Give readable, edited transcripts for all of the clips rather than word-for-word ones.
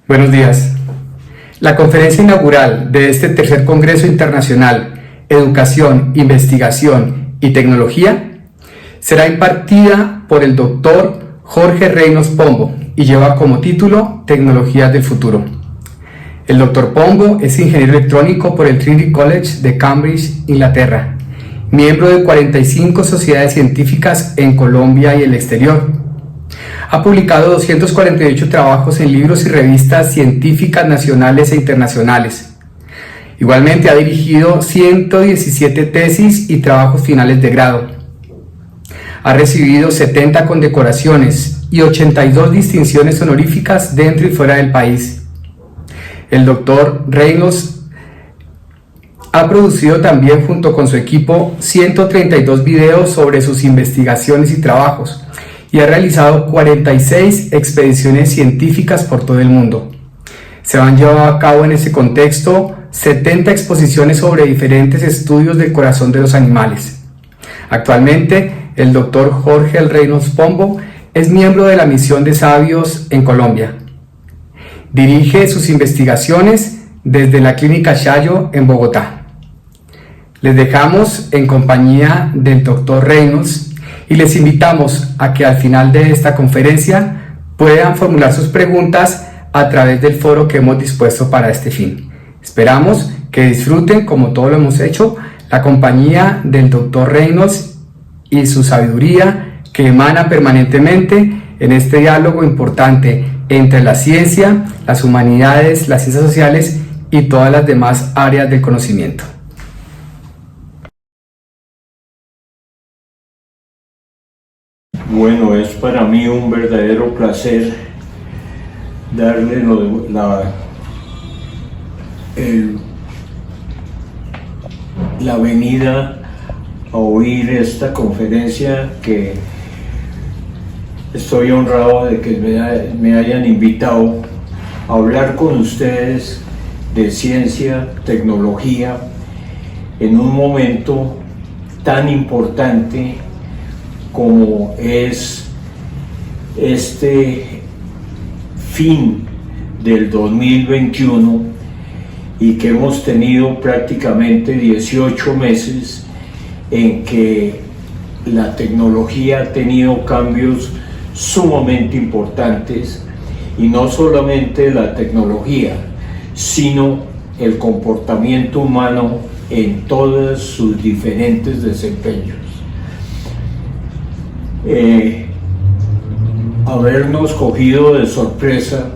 Buenos días. La conferencia inaugural de este tercer Congreso Internacional Educación, Investigación y Tecnología será impartida por el Dr. Jorge Reynolds Pombo y lleva como título Tecnologías del Futuro. El Dr. Pombo es ingeniero electrónico por el Trinity College de Cambridge, Inglaterra, miembro de 45 sociedades científicas en Colombia y el exterior. Ha publicado 248 trabajos en libros y revistas científicas nacionales e internacionales. Igualmente ha dirigido 117 tesis y trabajos finales de grado. Ha recibido 70 condecoraciones y 82 distinciones honoríficas dentro y fuera del país. El Dr. Reynolds ha producido también junto con su equipo 132 videos sobre sus investigaciones y trabajos, y ha realizado 46 expediciones científicas por todo el mundo. Se han llevado a cabo en ese contexto 70 exposiciones sobre diferentes estudios del corazón de los animales. Actualmente, el Dr. Jorge Reynolds Pombo es miembro de la Misión de Sabios en Colombia. Dirige sus investigaciones desde la Clínica Chayo en Bogotá. Les dejamos en compañía del Dr. Reynolds y les invitamos a que al final de esta conferencia puedan formular sus preguntas a través del foro que hemos dispuesto para este fin. Esperamos que disfruten, como todo lo hemos hecho, la compañía del Dr. Reynolds y su sabiduría que emana permanentemente en este diálogo importante entre la ciencia, las humanidades, las ciencias sociales y todas las demás áreas del conocimiento. Bueno, es para mí un verdadero placer darle la venida a oír esta conferencia, que estoy honrado de que me hayan invitado a hablar con ustedes de ciencia, tecnología, en un momento tan importante como es este fin del 2021 y que hemos tenido prácticamente 18 meses en que la tecnología ha tenido cambios sumamente importantes, y no solamente la tecnología, sino el comportamiento humano en todos sus diferentes desempeños. Habernos cogido de sorpresa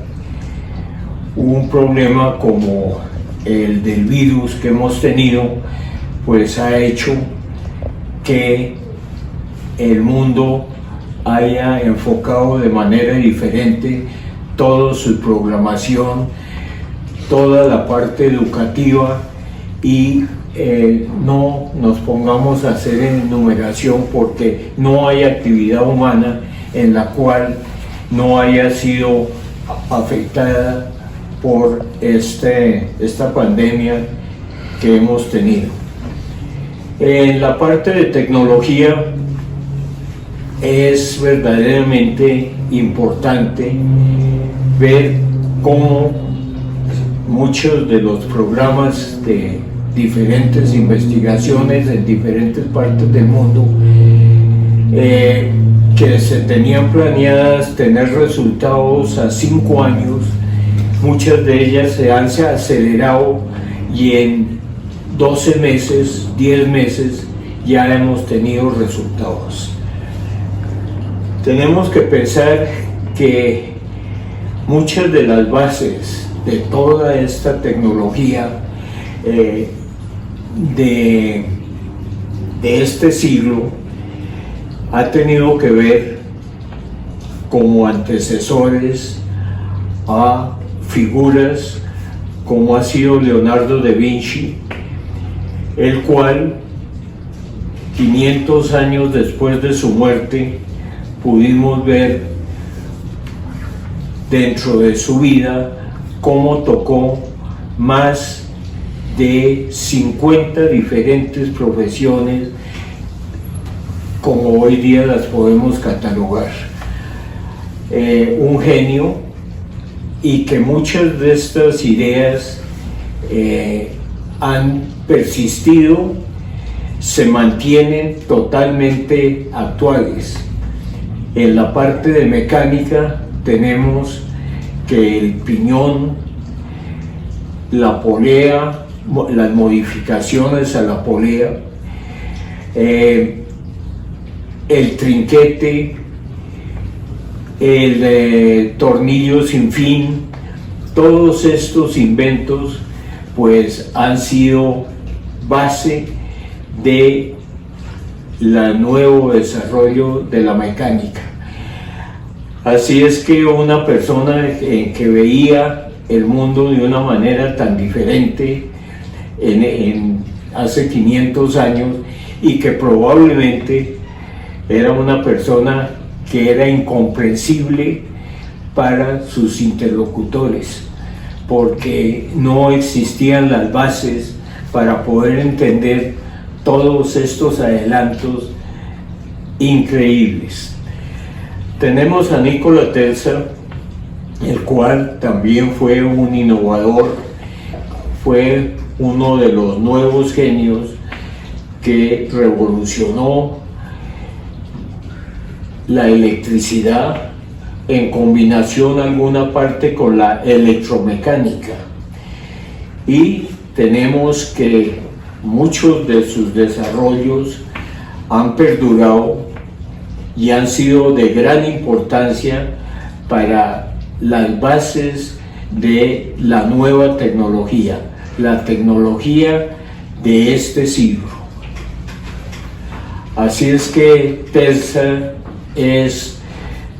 un problema como el del virus que hemos tenido, pues ha hecho que el mundo haya enfocado de manera diferente toda su programación, toda la parte educativa, y no nos pongamos a hacer enumeración, porque no hay actividad humana en la cual no haya sido afectada por esta pandemia que hemos tenido. En la parte de tecnología es verdaderamente importante ver cómo muchos de los programas de diferentes investigaciones en diferentes partes del mundo que se tenían planeadas tener resultados a 5 años, muchas de ellas se han acelerado y en 12 meses, 10 meses ya hemos tenido resultados. Tenemos que pensar que muchas de las bases de toda esta tecnología de este siglo ha tenido que ver como antecesores a figuras como ha sido Leonardo da Vinci, el cual 500 años después de su muerte pudimos ver dentro de su vida cómo tocó más de 50 diferentes profesiones como hoy día las podemos catalogar. Un genio y que muchas de estas ideas han persistido, se mantienen totalmente actuales. En la parte de mecánica tenemos que el piñón, la polea, las modificaciones a la polea, el trinquete, el tornillo sin fin, todos estos inventos pues han sido base de nuevo desarrollo de la mecánica. Así es que una persona que veía el mundo de una manera tan diferente hace 500 años y que probablemente era una persona que era incomprensible para sus interlocutores, porque no existían las bases para poder entender todos estos adelantos increíbles. Tenemos a Nikola Tesla, el cual también fue un innovador, fue uno de los nuevos genios que revolucionó la electricidad en combinación alguna parte con la electromecánica. Y tenemos que muchos de sus desarrollos han perdurado y han sido de gran importancia para las bases de la nueva tecnología, la tecnología de este siglo. Así es que Tesla es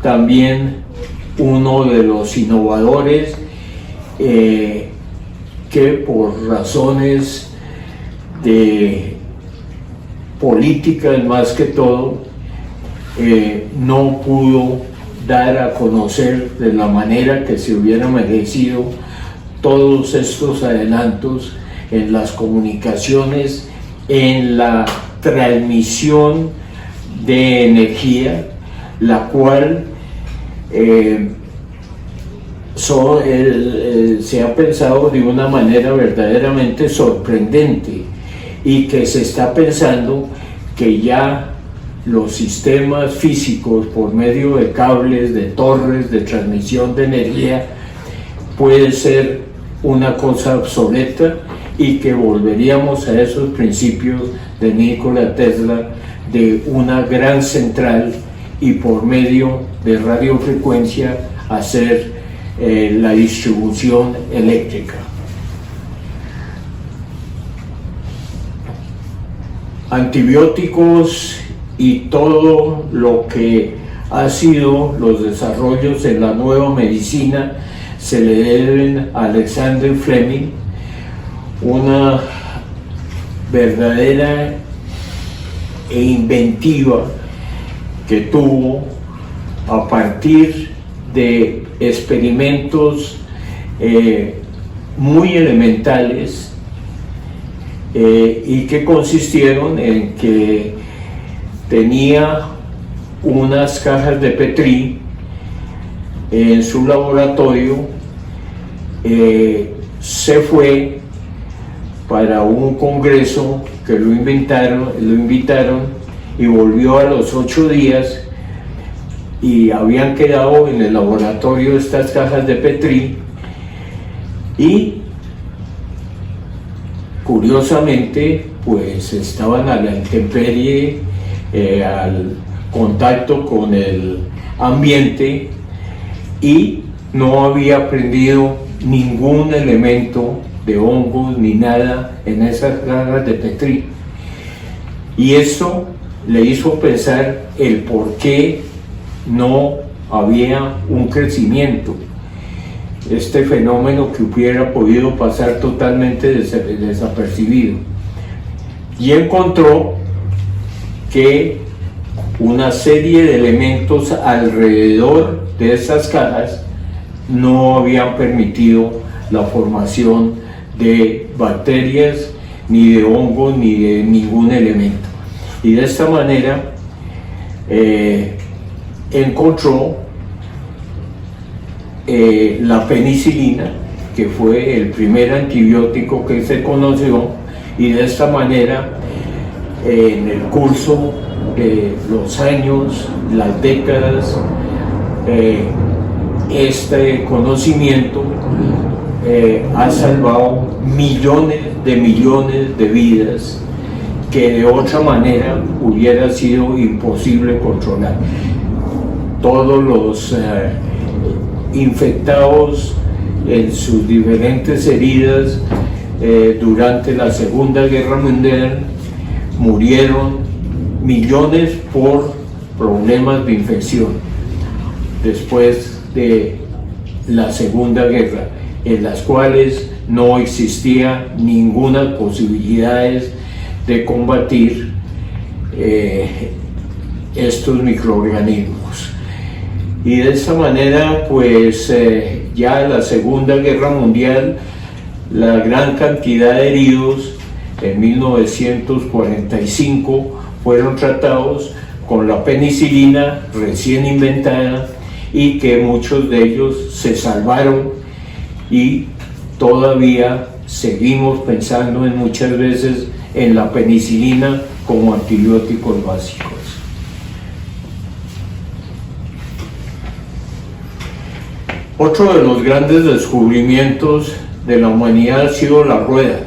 también uno de los innovadores que por razones de políticas más que todo no pudo dar a conocer de la manera que se hubiera merecido todos estos adelantos en las comunicaciones, en la transmisión de energía, la cual se ha pensado de una manera verdaderamente sorprendente, y que se está pensando que ya los sistemas físicos por medio de cables, de torres de transmisión de energía puede ser una cosa obsoleta, y que volveríamos a esos principios de Nikola Tesla, de una gran central y por medio de radiofrecuencia hacer la distribución eléctrica. Antibióticos y todo lo que ha sido los desarrollos en la nueva medicina se le deben a Alexander Fleming, una verdadera e inventiva que tuvo a partir de experimentos muy elementales y que consistieron en que tenía unas cajas de Petri en su laboratorio, se fue para un congreso que lo invitaron y volvió a los 8 días, y habían quedado en el laboratorio estas cajas de Petri, y curiosamente pues estaban a la intemperie, al contacto con el ambiente, y no había aprendido ningún elemento de hongos ni nada en esas cajas de Petri. Y eso le hizo pensar el por qué no había un crecimiento, este fenómeno que hubiera podido pasar totalmente desapercibido, y encontró que una serie de elementos alrededor de esas cajas no habían permitido la formación de bacterias, ni de hongos, ni de ningún elemento. Y de esta manera encontró la penicilina, que fue el primer antibiótico que se conoció, y de esta manera en el curso de los años, las décadas, este conocimiento ha salvado millones de vidas que de otra manera hubiera sido imposible controlar. Todos los infectados en sus diferentes heridas durante la Segunda Guerra Mundial murieron millones por problemas de infección después de la Segunda Guerra, en las cuales no existía ninguna posibilidad de combatir estos microorganismos. Y de esta manera, pues ya en la Segunda Guerra Mundial, la gran cantidad de heridos en 1945 fueron tratados con la penicilina recién inventada, y que muchos de ellos se salvaron, y todavía seguimos pensando en muchas veces en la penicilina como antibióticos básicos. Otro de los grandes descubrimientos de la humanidad ha sido la rueda.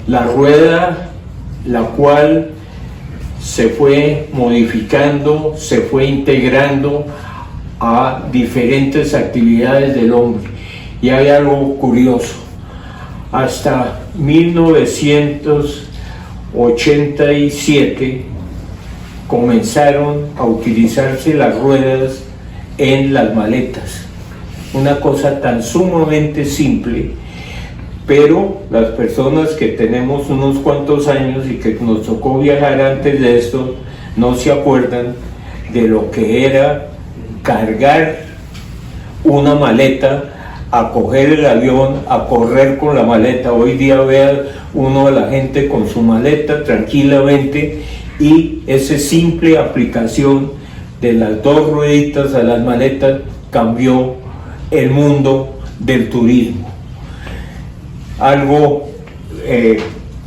La rueda, la cual se fue modificando, se fue integrando a diferentes actividades del hombre. Y hay algo curioso. Hasta 1987 comenzaron a utilizarse las ruedas en las maletas. Una cosa tan sumamente simple, pero las personas que tenemos unos cuantos años y que nos tocó viajar antes de esto, no se acuerdan de lo que era cargar una maleta, a coger el avión, a correr con la maleta. Hoy día vea uno a la gente con su maleta tranquilamente, y esa simple aplicación de las dos rueditas a las maletas cambió el mundo del turismo. Algo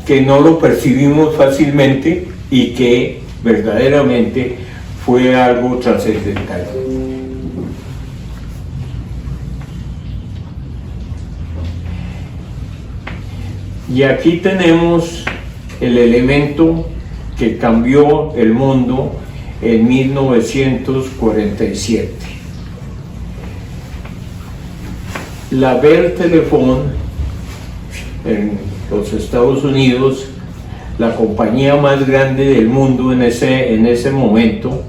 que no lo percibimos fácilmente y que verdaderamente fue algo trascendental. Y aquí tenemos el elemento que cambió el mundo en 1947. La Bell Telephone en los Estados Unidos, la compañía más grande del mundo en ese momento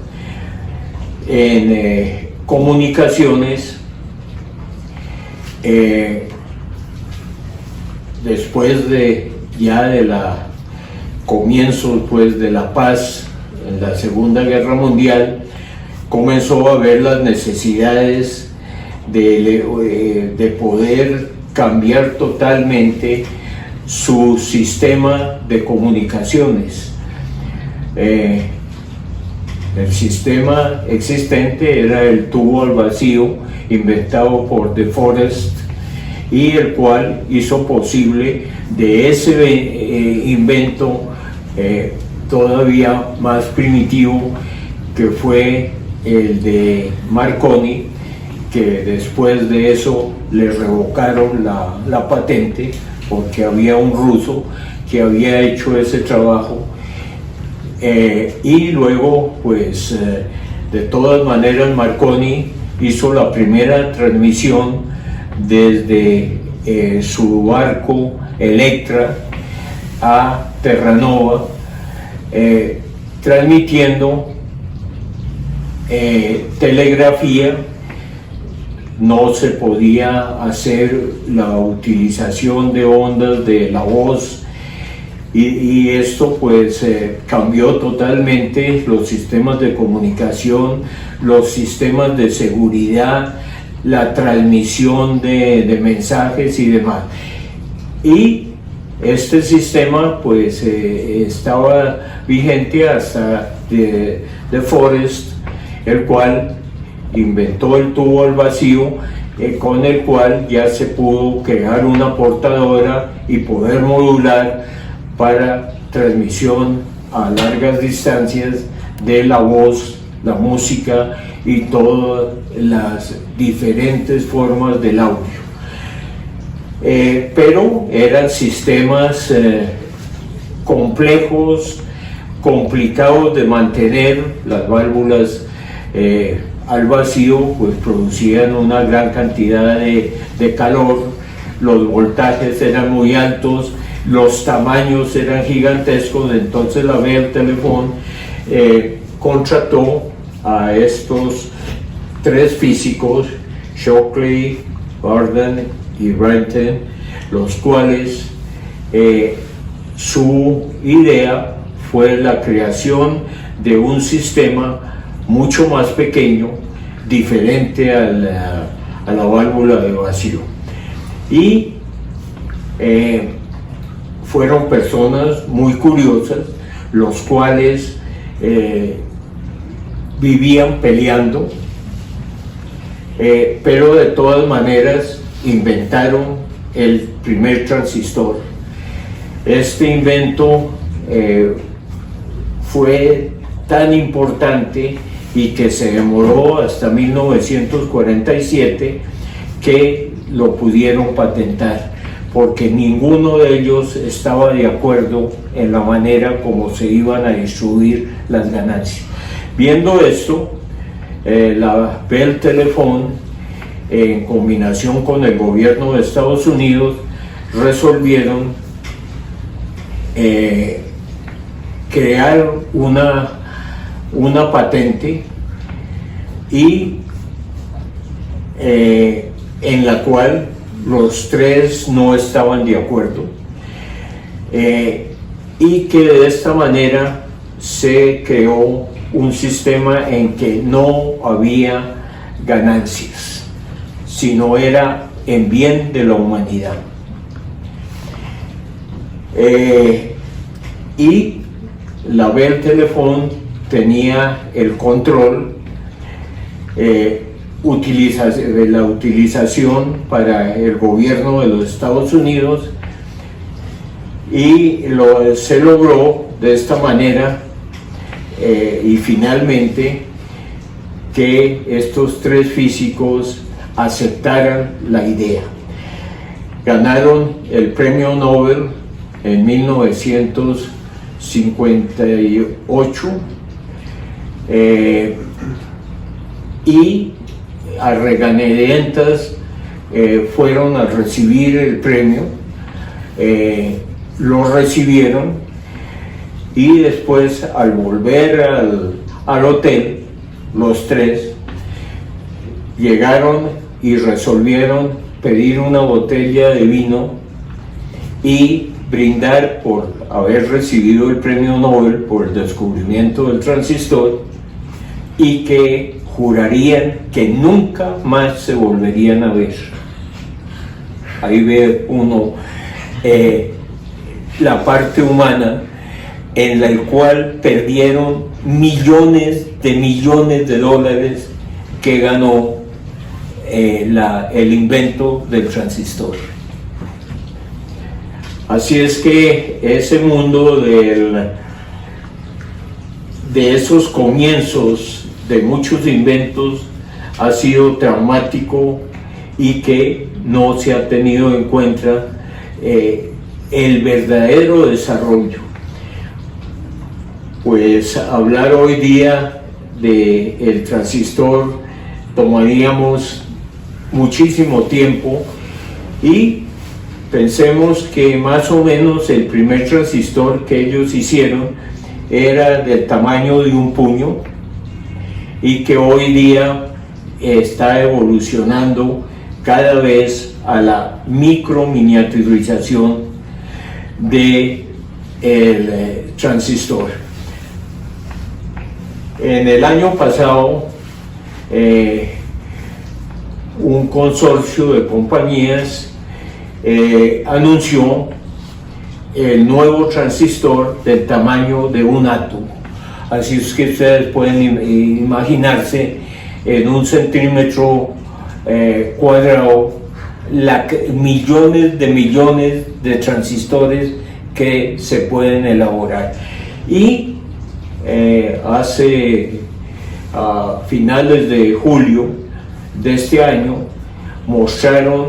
en comunicaciones, después de la comienzo pues de la paz en la Segunda Guerra Mundial, comenzó a ver las necesidades de poder cambiar totalmente su sistema de comunicaciones. El sistema existente era el tubo al vacío, inventado por De Forest, y el cual hizo posible de ese invento todavía más primitivo, que fue el de Marconi, que después de eso le revocaron la patente porque había un ruso que había hecho ese trabajo, y luego pues de todas maneras Marconi hizo la primera transmisión desde su barco Electra a Terranova, transmitiendo telegrafía. No se podía hacer la utilización de ondas de la voz, y esto pues cambió totalmente los sistemas de comunicación, los sistemas de seguridad, la transmisión de mensajes y demás. Y este sistema pues estaba vigente hasta de Forest, el cual inventó el tubo al vacío, con el cual ya se pudo crear una portadora y poder modular para transmisión a largas distancias de la voz, la música y todas las diferentes formas del audio. Pero eran sistemas complejos, complicados de mantener. Las válvulas al vacío pues producían una gran cantidad de calor, los voltajes eran muy altos, los tamaños eran gigantescos. Entonces la Bell Telephone contrató a estos tres físicos, Shockley, Gordon y Renton, los cuales su idea fue la creación de un sistema mucho más pequeño, diferente a la válvula de vacío. Y fueron personas muy curiosas, los cuales vivían peleando, pero de todas maneras inventaron el primer transistor. Este invento fue tan importante y que se demoró hasta 1947 que lo pudieron patentar, porque ninguno de ellos estaba de acuerdo en la manera como se iban a distribuir las ganancias. Viendo esto, la Bell Telephone, en combinación con el gobierno de Estados Unidos, resolvieron crear una patente y en la cual los tres no estaban de acuerdo, y que de esta manera se creó un sistema en que no había ganancias, sino era en bien de la humanidad. Y la Bell Telephone tenía el control de la utilización para el gobierno de los Estados Unidos, y se logró de esta manera, y finalmente que estos tres físicos aceptaran la idea. Ganaron el premio Nobel en 1958, y a regañadientas fueron a recibir el premio, lo recibieron, y después al volver al hotel, los tres llegaron y resolvieron pedir una botella de vino y brindar por haber recibido el premio Nobel por el descubrimiento del transistor, y que jurarían que nunca más se volverían a ver. Ahí ve uno la parte humana en la cual perdieron millones de dólares que ganó el invento del transistor. Así es que ese mundo de esos comienzos de muchos inventos ha sido traumático, y que no se ha tenido en cuenta el verdadero desarrollo. Pues hablar hoy día del transistor tomaríamos muchísimo tiempo, y pensemos que más o menos el primer transistor que ellos hicieron era del tamaño de un puño, y que hoy día está evolucionando cada vez a la microminiaturización del transistor. En el año pasado, un consorcio de compañías anunció el nuevo transistor del tamaño de un átomo. Así es que ustedes pueden imaginarse en un centímetro cuadrado millones de transistores que se pueden elaborar. Y a finales de julio de este año mostraron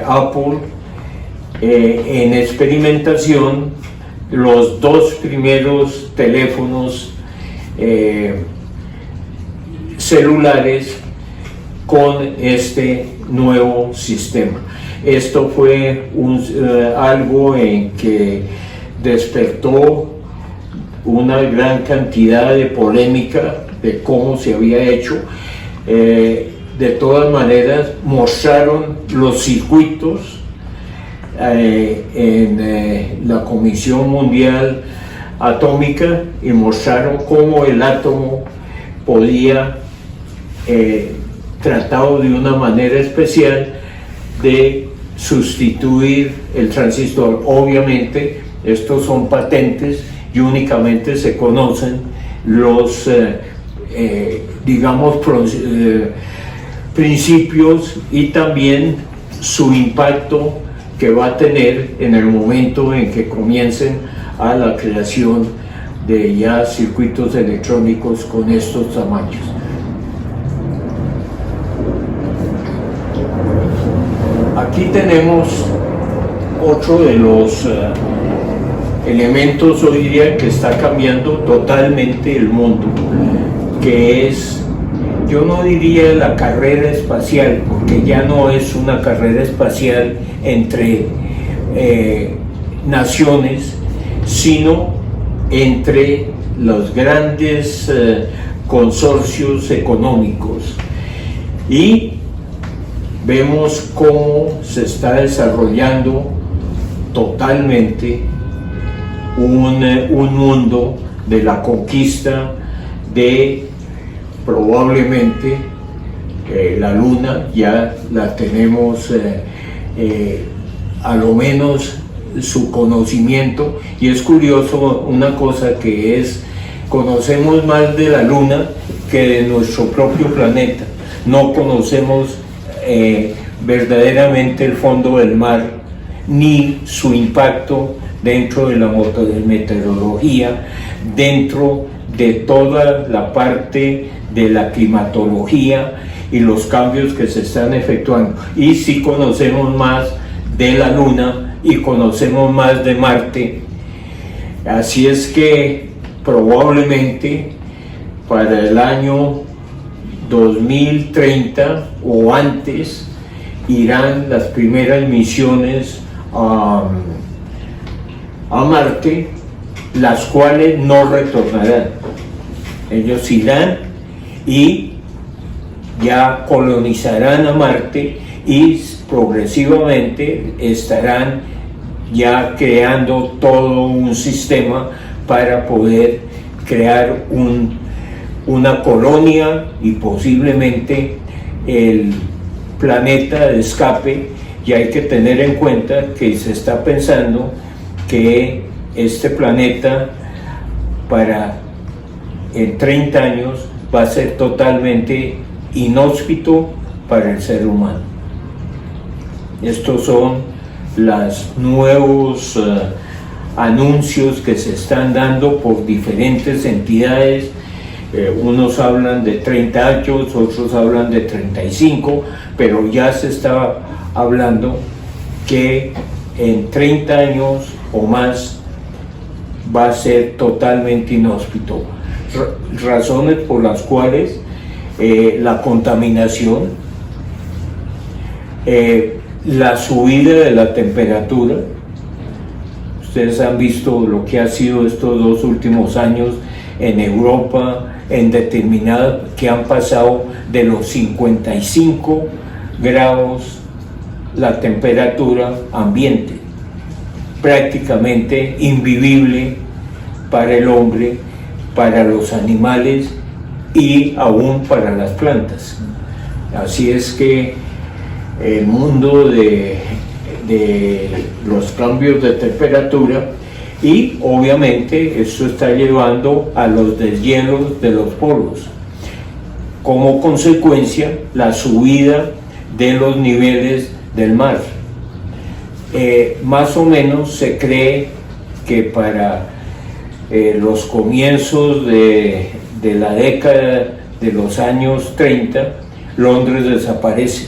Apple en experimentación los dos primeros teléfonos celulares con este nuevo sistema. Esto fue algo en que despertó una gran cantidad de polémica de cómo se había hecho. De todas maneras, mostraron los circuitos en la Comisión Mundial Atómica y mostraron cómo el átomo podía, tratado de una manera especial, de sustituir el transistor. Obviamente, estos son patentes y únicamente se conocen los, principios y también su impacto que va a tener en el momento en que comiencen a la creación de ya circuitos electrónicos con estos tamaños. Aquí tenemos otro de los elementos hoy día que está cambiando totalmente el mundo, que es, yo no diría la carrera espacial, porque ya no es una carrera espacial entre naciones, sino entre los grandes consorcios económicos. Y vemos cómo se está desarrollando totalmente un mundo de la conquista de probablemente la luna. Ya la tenemos a lo menos su conocimiento, y es curioso una cosa que es, conocemos más de la luna que de nuestro propio planeta. No conocemos verdaderamente el fondo del mar ni su impacto dentro de la meteorología, dentro de toda la parte de la climatología y los cambios que se están efectuando. Y sí conocemos más de la luna y conocemos más de Marte. Así es que probablemente para el año 2030 o antes irán las primeras misiones a Marte, las cuales no retornarán. Ellos irán y ya colonizarán a Marte y progresivamente estarán ya creando todo un sistema para poder crear una colonia y posiblemente el planeta de escape. Y hay que tener en cuenta que se está pensando que este planeta en 30 años va a ser totalmente inhóspito para el ser humano. Estos son los nuevos anuncios que se están dando por diferentes entidades. Unos hablan de 30 años, otros hablan de 35, pero ya se está hablando que en 30 años o más va a ser totalmente inhóspito. Razones por las cuales la contaminación, la subida de la temperatura. Ustedes han visto lo que ha sido estos 2 últimos años en Europa, en determinada, que han pasado de los 55 grados la temperatura ambiente, prácticamente invivible para el hombre, para los animales y aún para las plantas. Así es que el mundo de los cambios de temperatura y obviamente esto está llevando a los deshielos de los polos. Como consecuencia, la subida de los niveles del mar. Más o menos se cree que para los comienzos de la década de los años 30, Londres desaparece.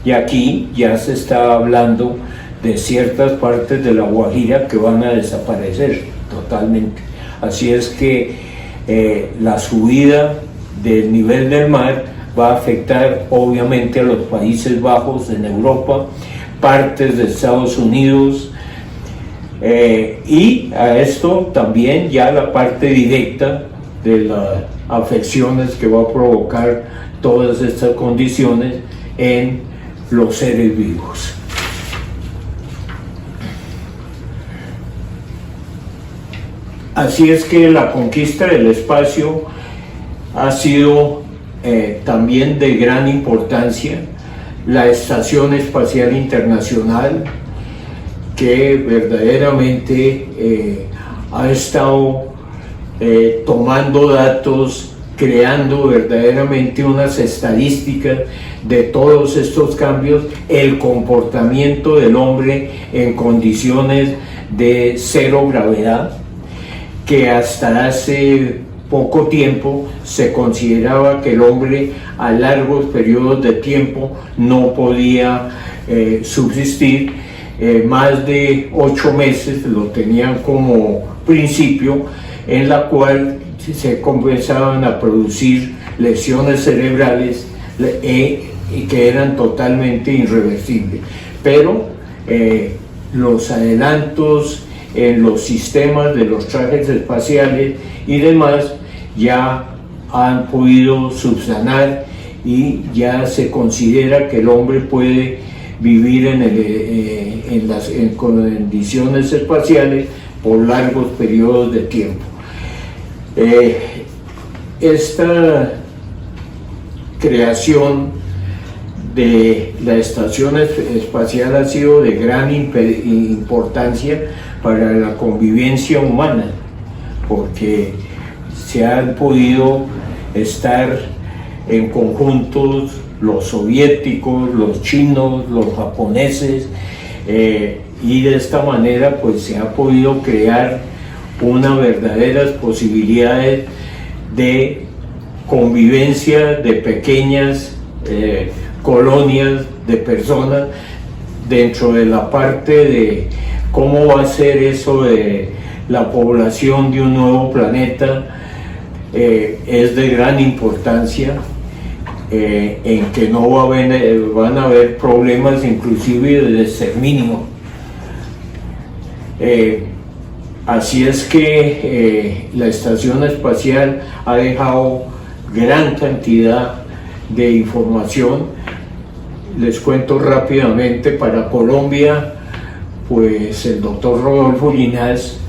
Y aquí ya se está hablando de ciertas partes de La Guajira que van a desaparecer totalmente. Así es que la subida del nivel del mar va a afectar obviamente a los Países Bajos en Europa, partes de Estados Unidos, y a esto también ya la parte directa de las afecciones que va a provocar todas estas condiciones en los seres vivos. Así es que la conquista del espacio ha sido también de gran importancia. La Estación Espacial Internacional, que verdaderamente ha estado tomando datos, creando verdaderamente unas estadísticas de todos estos cambios, el comportamiento del hombre en condiciones de cero gravedad, que hasta hace poco tiempo se consideraba que el hombre a largos periodos de tiempo no podía subsistir. Más de 8 meses lo tenían como principio, en la cual se comenzaban a producir lesiones cerebrales y que eran totalmente irreversibles. Pero los adelantos en los sistemas de los trajes espaciales y demás ya han podido subsanar, y ya se considera que el hombre puede vivir en condiciones espaciales por largos periodos de tiempo. Esta creación de la estación espacial ha sido de gran importancia para la convivencia humana, porque se han podido estar en conjuntos los soviéticos, los chinos, los japoneses, y de esta manera pues se ha podido crear unas verdaderas posibilidades de convivencia de pequeñas colonias de personas dentro de la parte de cómo va a ser eso de la población de un nuevo planeta. Es de gran importancia, en que no van a haber problemas inclusive de exterminio. Así es que la estación espacial ha dejado gran cantidad de información. Les cuento rápidamente, para Colombia, pues el doctor Rodolfo Ginás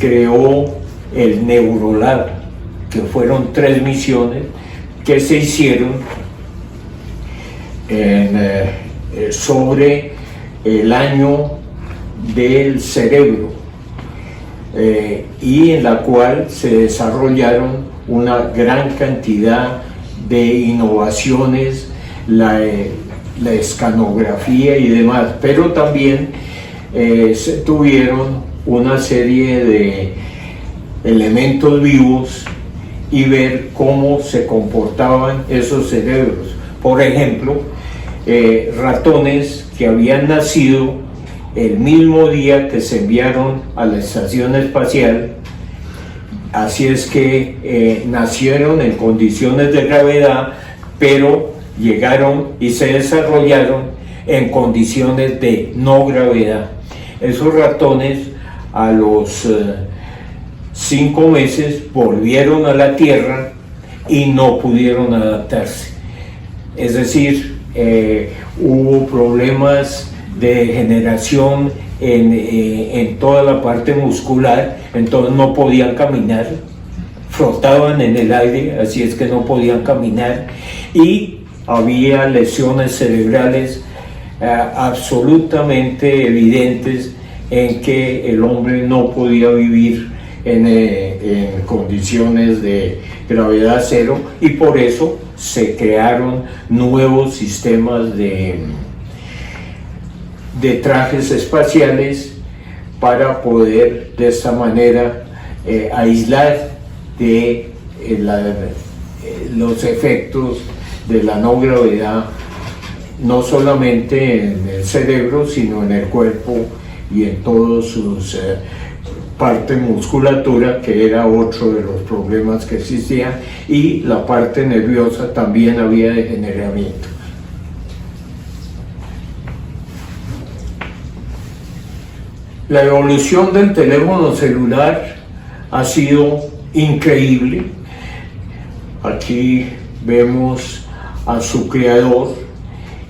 creó el Neurolab, que fueron 3 misiones que se hicieron sobre el año del cerebro, y en la cual se desarrollaron una gran cantidad de innovaciones, la escanografía y demás, pero también se tuvieron una serie de elementos vivos y ver cómo se comportaban esos cerebros. Por ejemplo, ratones que habían nacido el mismo día que se enviaron a la estación espacial, así es que nacieron en condiciones de gravedad, pero llegaron y se desarrollaron en condiciones de no gravedad. Esos ratones a los 5 meses volvieron a la Tierra y no pudieron adaptarse. Es decir, hubo problemas de degeneración en toda la parte muscular, entonces no podían caminar, flotaban en el aire, así es que no podían caminar, y había lesiones cerebrales absolutamente evidentes en que el hombre no podía vivir en condiciones de gravedad cero, y por eso se crearon nuevos sistemas de trajes espaciales para poder de esta manera aislar de los efectos de la no gravedad, no solamente en el cerebro, sino en el cuerpo y en todas sus parte musculatura, que era otro de los problemas que existían, y la parte nerviosa también había degeneramiento. La evolución del teléfono celular ha sido increíble. Aquí vemos a su creador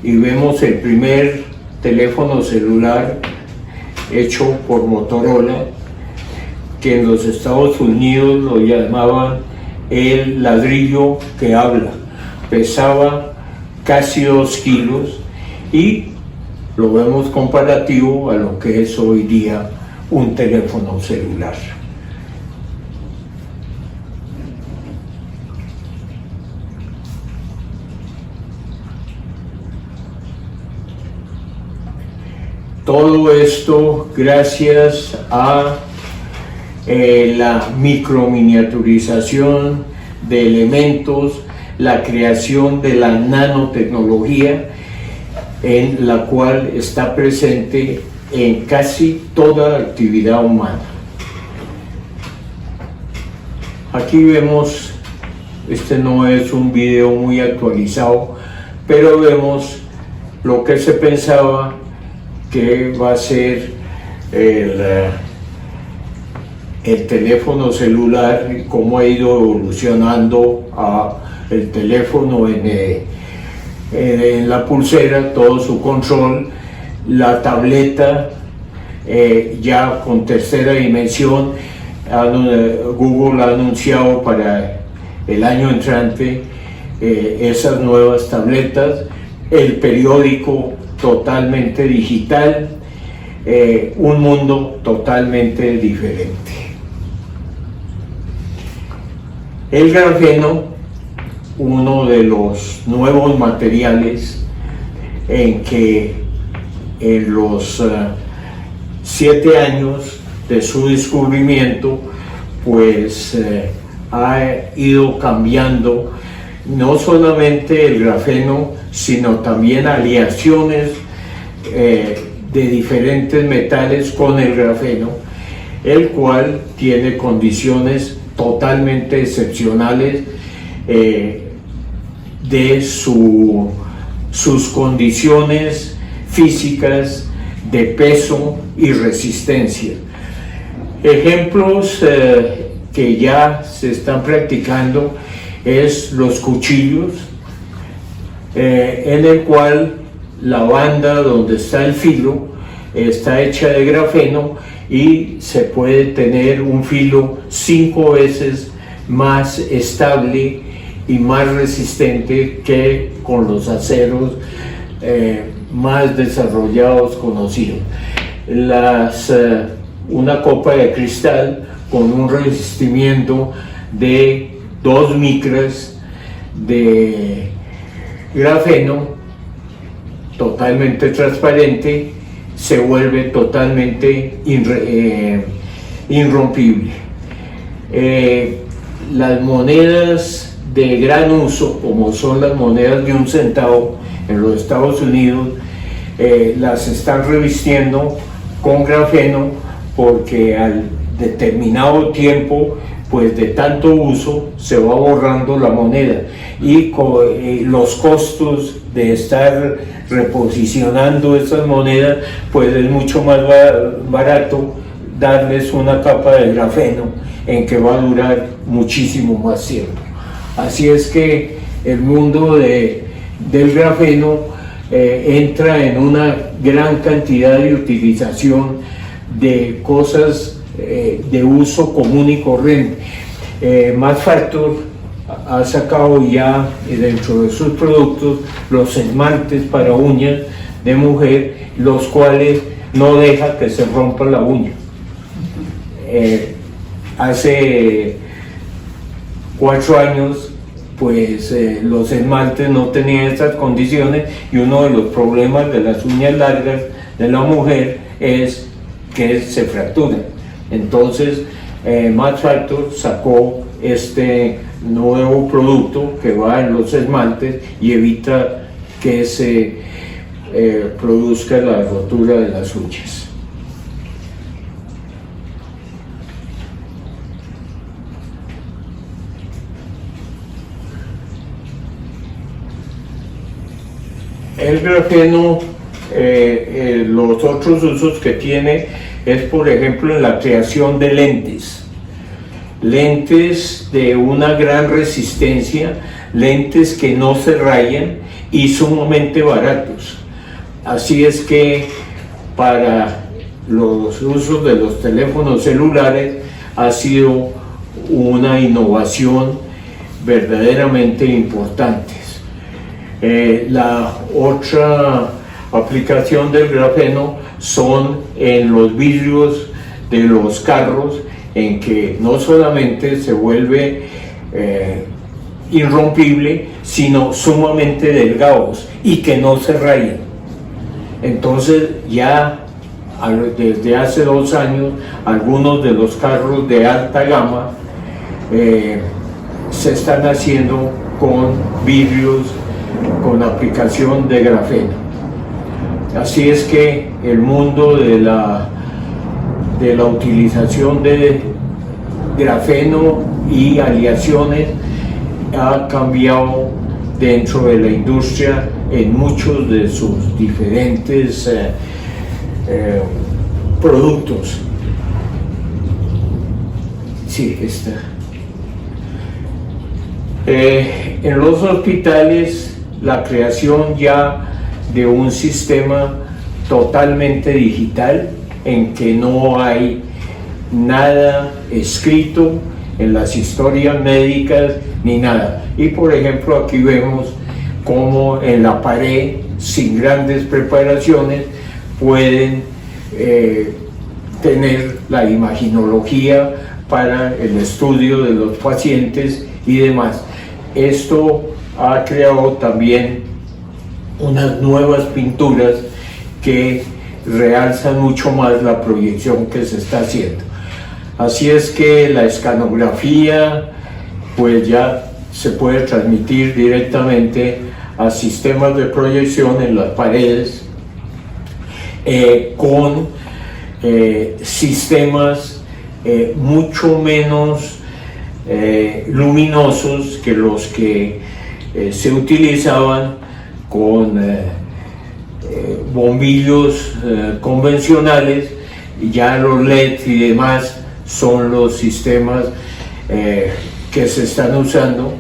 y vemos el primer teléfono celular hecho por Motorola, que en los Estados Unidos lo llamaban el ladrillo que habla. Pesaba casi 2 kilos y lo vemos comparativo a lo que es hoy día un teléfono celular. Todo esto gracias a la microminiaturización de elementos, la creación de la nanotecnología, en la cual está presente en casi toda actividad humana. Aquí vemos, este no es un video muy actualizado, pero vemos lo que se pensaba que va a ser el teléfono celular, y cómo ha ido evolucionando a el teléfono en la pulsera, todo su control, la tableta ya con tercera dimensión. Google ha anunciado para el año entrante esas nuevas tabletas, el periódico totalmente digital, un mundo totalmente diferente. El grafeno, uno de los nuevos materiales en que en los 7 años de su descubrimiento pues ha ido cambiando no solamente el grafeno, sino también aleaciones de diferentes metales con el grafeno, el cual tiene condiciones totalmente excepcionales de sus condiciones físicas de peso y resistencia. Ejemplos que ya se están practicando es los cuchillos, en el cual la banda donde está el filo está hecha de grafeno y se puede tener un filo 5 veces más estable y más resistente que con los aceros más desarrollados conocidos. Una copa de cristal con un resistimiento de 2 micras de grafeno totalmente transparente se vuelve totalmente irrompible. Las monedas de gran uso, como son las monedas de 1 centavo en los Estados Unidos, las están revistiendo con grafeno porque al determinado tiempo, pues de tanto uso, se va borrando la moneda y los costos de estar reposicionando esas monedas, pues es mucho más barato darles una capa de grafeno en que va a durar muchísimo más tiempo. Así es que el mundo del grafeno entra en una gran cantidad de utilización de cosas de uso común y corriente. Mass Factor ha sacado ya dentro de sus productos los esmaltes para uñas de mujer, los cuales no deja que se rompa la uña. Hace 4 años pues los esmaltes no tenían estas condiciones, y uno de los problemas de las uñas largas de la mujer es que se fracturan. Entonces Max Factor sacó este nuevo producto que va en los esmaltes y evita que se produzca la rotura de las uñas. El grafeno, los otros usos que tiene es, por ejemplo, en la creación de lentes de una gran resistencia, lentes que no se rayan y sumamente baratos. Así es que para los usos de los teléfonos celulares ha sido una innovación verdaderamente importante. La otra aplicación del grafeno son en los vidrios de los carros, en que no solamente se vuelve irrompible, sino sumamente delgados y que no se rayan. Entonces ya desde hace 2 años algunos de los carros de alta gama se están haciendo con vidrios con aplicación de grafeno. Así es que el mundo de la utilización de grafeno y aleaciones ha cambiado dentro de la industria en muchos de sus diferentes productos. Sí, está. En los hospitales, la creación ya de un sistema totalmente digital, en que no hay nada escrito en las historias médicas ni nada. Y por ejemplo, aquí vemos cómo en la pared, sin grandes preparaciones, pueden tener la imaginología para el estudio de los pacientes y demás. Esto ha creado también unas nuevas pinturas que realzan mucho más la proyección que se está haciendo. Así es que la escanografía pues ya se puede transmitir directamente a sistemas de proyección en las paredes, con sistemas mucho menos luminosos que los que se utilizaban con bombillos convencionales. Ya los LED y demás son los sistemas que se están usando.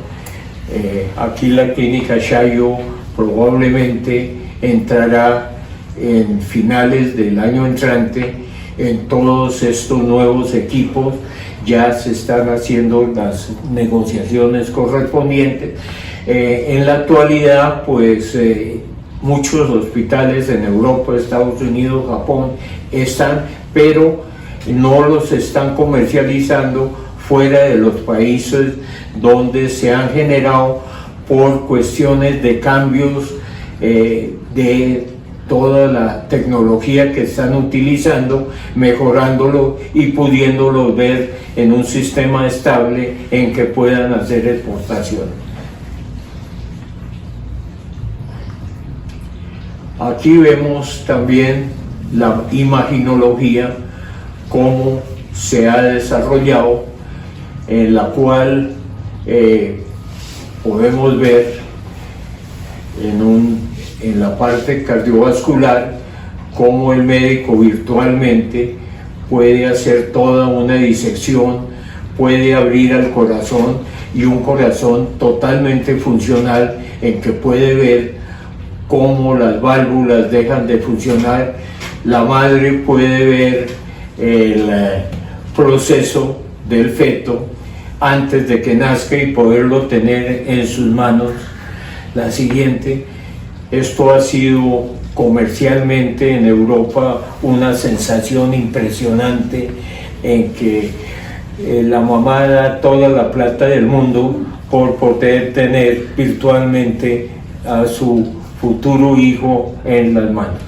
Aquí la clínica Chayo probablemente entrará en finales del año entrante en todos estos nuevos equipos. Ya se están haciendo las negociaciones correspondientes. En la actualidad, pues muchos hospitales en Europa, Estados Unidos, Japón están, pero no los están comercializando fuera de los países donde se han generado por cuestiones de cambios de toda la tecnología que están utilizando, mejorándolo y pudiéndolo ver en un sistema estable en que puedan hacer exportación. Aquí vemos también la imaginología, cómo se ha desarrollado, en la cual podemos ver en la parte cardiovascular cómo el médico virtualmente puede hacer toda una disección, puede abrir al corazón, y un corazón totalmente funcional, en que puede ver cómo las válvulas dejan de funcionar. La madre puede ver el proceso del feto antes de que nazca y poderlo tener en sus manos. La siguiente, esto ha sido comercialmente en Europa una sensación impresionante en que la mamá da toda la plata del mundo por poder tener virtualmente a su futuro hijo en las manos.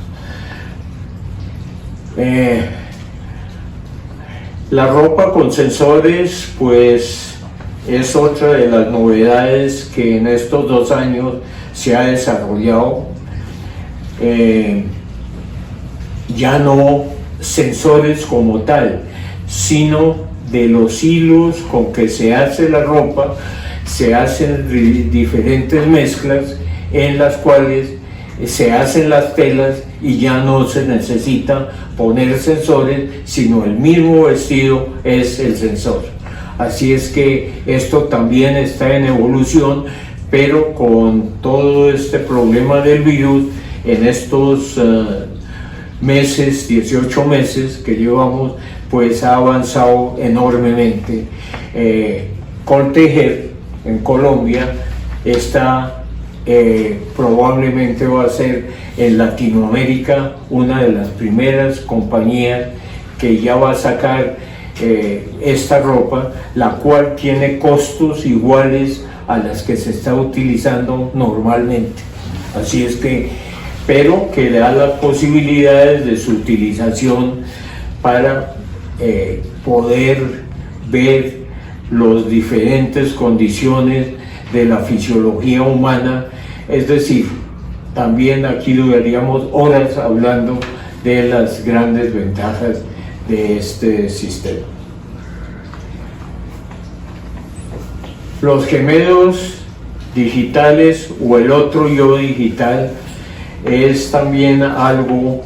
La ropa con sensores, pues, es otra de las novedades que en estos 2 años se ha desarrollado. Ya no sensores como tal, sino de los hilos con que se hace la ropa, se hacen diferentes mezclas en las cuales se hacen las telas y ya no se necesita poner sensores, sino el mismo vestido es el sensor. Así es que esto también está en evolución, pero con todo este problema del virus, en estos meses, 18 meses que llevamos, pues ha avanzado enormemente. Coltejer en Colombia está probablemente va a ser en Latinoamérica una de las primeras compañías que ya va a sacar esta ropa, la cual tiene costos iguales a las que se está utilizando normalmente. Así es que, pero que le da las posibilidades de su utilización para poder ver las diferentes condiciones de la fisiología humana. Es decir, también aquí duraríamos horas hablando de las grandes ventajas de este sistema. Los gemelos digitales o el otro yo digital es también algo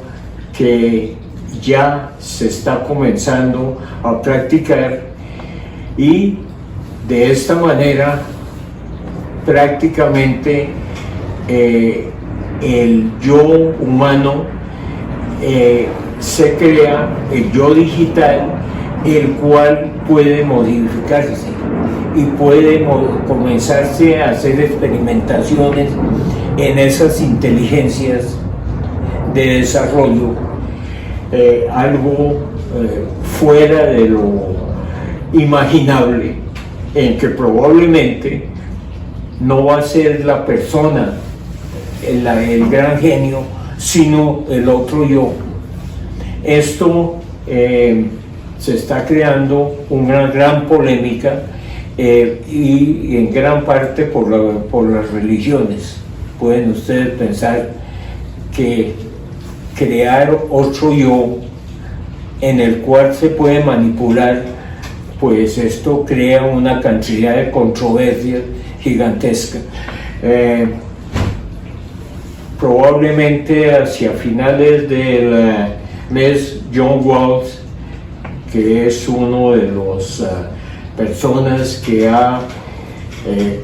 que ya se está comenzando a practicar, y de esta manera prácticamente el yo humano se crea el yo digital, el cual puede modificarse y puede comenzarse a hacer experimentaciones en esas inteligencias de desarrollo, algo fuera de lo imaginable, en que probablemente no va a ser la persona el gran genio, sino el otro yo. Esto se está creando una gran polémica y en gran parte por las religiones. Pueden ustedes pensar que crear otro yo en el cual se puede manipular, pues esto crea una cantidad de controversias gigantesca. Probablemente hacia finales del mes, John Walls, que es uno de las personas que ha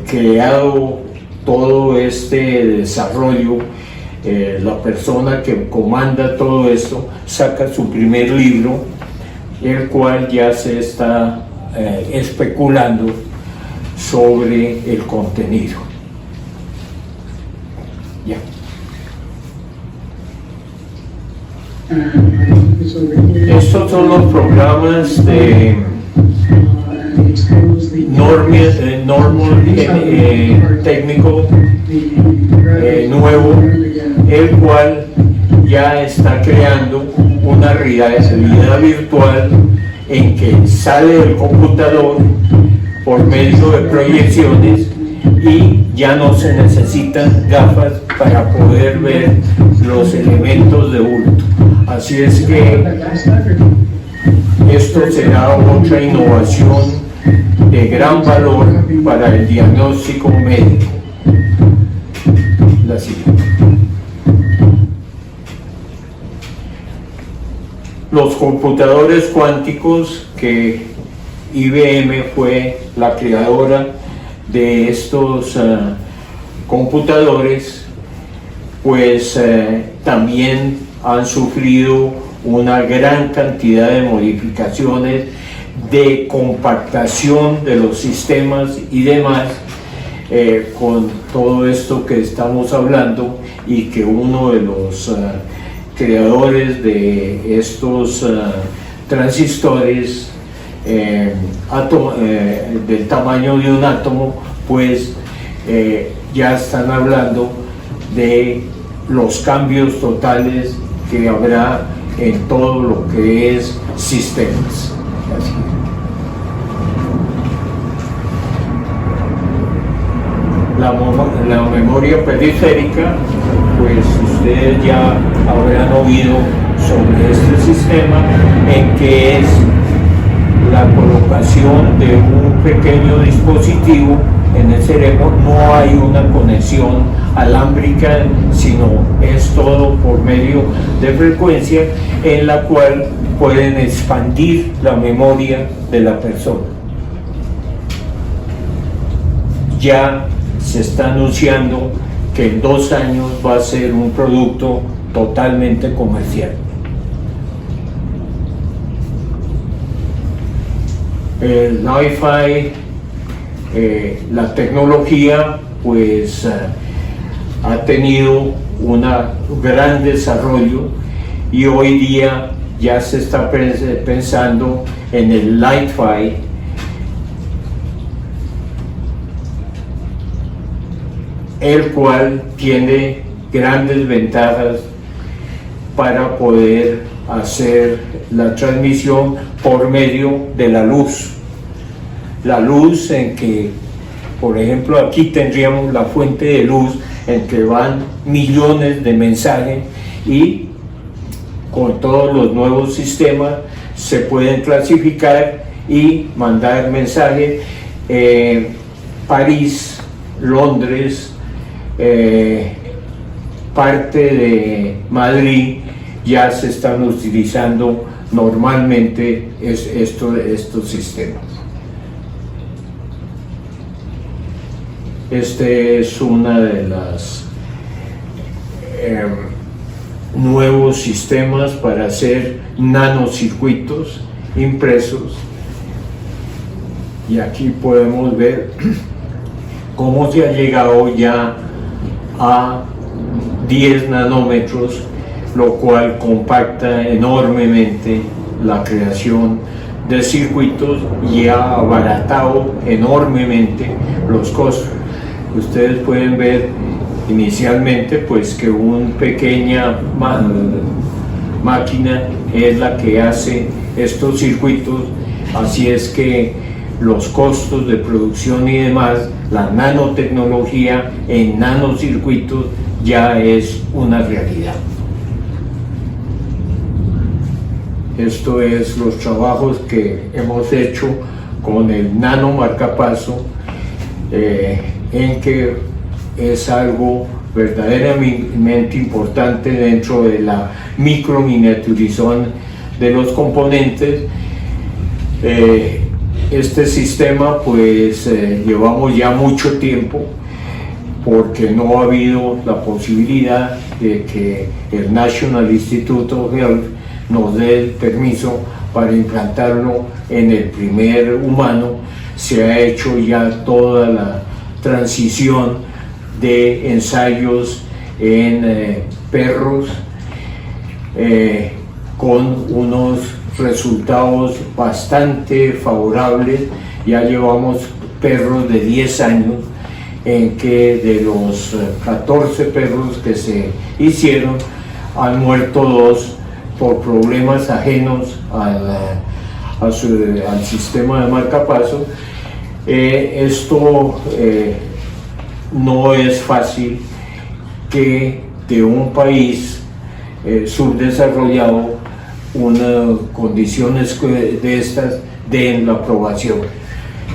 creado todo este desarrollo, la persona que comanda todo esto, saca su primer libro, el cual ya se está especulando sobre el contenido. Ya. Estos son los programas de Normal técnico nuevo, el cual ya está creando una realidad virtual en que sale del computador por medio de proyecciones y ya no se necesitan gafas para poder ver los elementos de bulto. Así es que esto será otra innovación de gran valor para el diagnóstico médico. La siguiente. Los computadores cuánticos, que IBM fue la creadora de estos computadores, pues también han sufrido una gran cantidad de modificaciones, de compactación de los sistemas y demás, con todo esto que estamos hablando, y que uno de los creadores de estos transistores del tamaño de un átomo, pues ya están hablando de los cambios totales que habrá en todo lo que es sistemas. Así. La memoria periférica, pues ustedes ya habrán oído sobre este sistema, en que es la colocación de un pequeño dispositivo en el cerebro. No hay una conexión alámbrica, sino es todo por medio de frecuencia, en la cual pueden expandir la memoria de la persona. Ya se está anunciando que en 2 años va a ser un producto totalmente comercial. El Wi-Fi, la tecnología, pues ha tenido un gran desarrollo, y hoy día ya se está pensando en el Li-Fi, el cual tiene grandes ventajas para poder hacer la transmisión por medio de la luz. La luz en que, por ejemplo, aquí tendríamos la fuente de luz en que van millones de mensajes, y con todos los nuevos sistemas se pueden clasificar y mandar mensajes. París, Londres, parte de Madrid ya se están utilizando normalmente estos sistemas. Este es una de las nuevos sistemas para hacer nanocircuitos impresos, y aquí podemos ver cómo se ha llegado ya a 10 nanómetros, lo cual compacta enormemente la creación de circuitos y ha abaratado enormemente los costos. Ustedes pueden ver inicialmente pues que una pequeña máquina es la que hace estos circuitos, así es que los costos de producción y demás, la nanotecnología en nanocircuitos ya es una realidad. Esto es los trabajos que hemos hecho con el nano marcapaso, en que es algo verdaderamente importante dentro de la microminiaturización de los componentes. Este sistema pues llevamos ya mucho tiempo, porque no ha habido la posibilidad de que el National Institute of Health nos dé el permiso para implantarlo en el primer humano. Se ha hecho ya toda la transición de ensayos en perros, con unos resultados bastante favorables. Ya llevamos perros de 10 años, en que de los 14 perros que se hicieron, han muerto 2 por problemas ajenos al sistema de marcapaso. Esto no es fácil que de un país subdesarrollado unas condiciones de estas den la aprobación,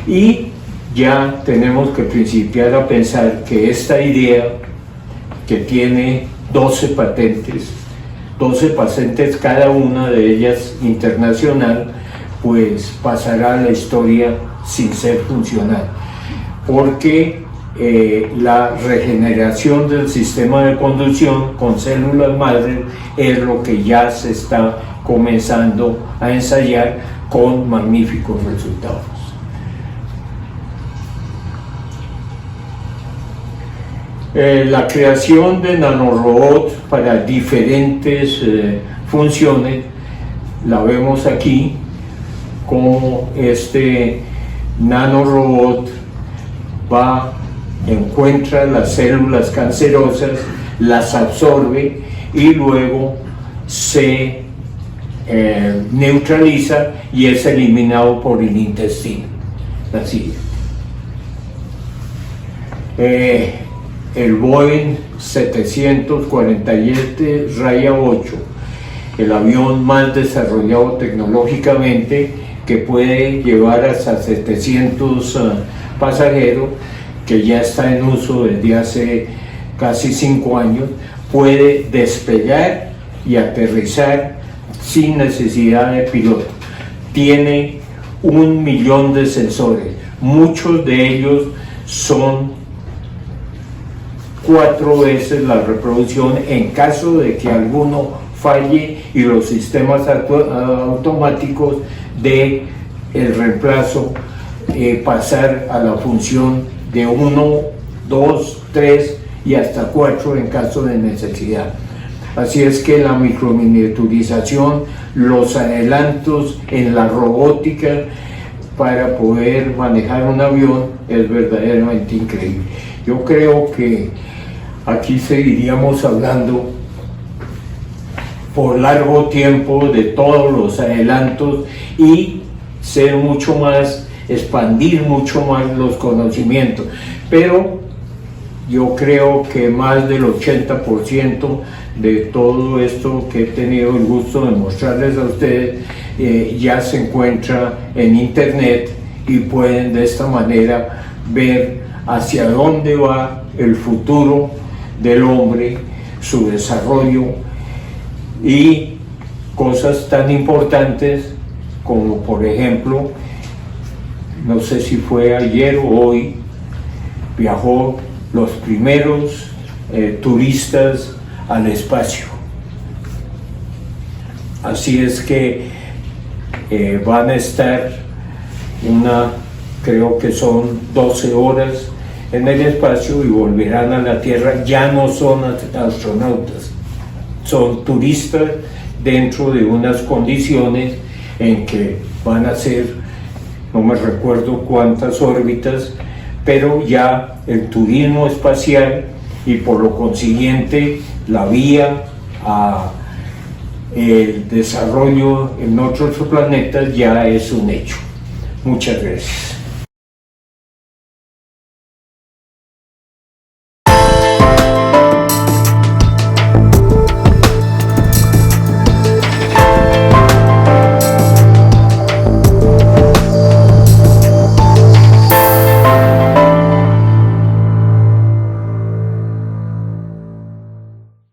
y ya tenemos que principiar a pensar que esta idea, que tiene 12 patentes cada una de ellas internacional, pues pasará a la historia sin ser funcional, porque la regeneración del sistema de conducción con células madre es lo que ya se está comenzando a ensayar con magníficos resultados. La creación de nanorobots para diferentes funciones la vemos aquí, como este nanorobot encuentra las células cancerosas, las absorbe y luego se neutraliza y es eliminado por el intestino. Así. El Boeing 747-8, el avión más desarrollado tecnológicamente, que puede llevar hasta 700 pasajeros, que ya está en uso desde hace casi 5 años, puede despegar y aterrizar sin necesidad de piloto. Tiene 1 millón de sensores, muchos de ellos son 4 veces la reproducción en caso de que alguno falle y los sistemas automáticos de el reemplazo pasar a la función de 1, 2, 3 y hasta 4 en caso de necesidad. Así es que la microminiaturización, los adelantos en la robótica para poder manejar un avión es verdaderamente increíble. Yo creo que aquí seguiríamos hablando por largo tiempo de todos los adelantos y ser mucho más, expandir mucho más los conocimientos, pero yo creo que más del 80% de todo esto que he tenido el gusto de mostrarles a ustedes ya se encuentra en internet y pueden de esta manera ver hacia dónde va el futuro del hombre, su desarrollo y cosas tan importantes como, por ejemplo, no sé si fue ayer o hoy, viajó los primeros turistas al espacio. Así es que van a estar creo que son 12 horas en el espacio y volverán a la Tierra. Ya no son astronautas, son turistas dentro de unas condiciones en que van a hacer, no me recuerdo cuántas órbitas, pero ya el turismo espacial y por lo consiguiente la vía a el desarrollo en otros planetas ya es un hecho. Muchas gracias.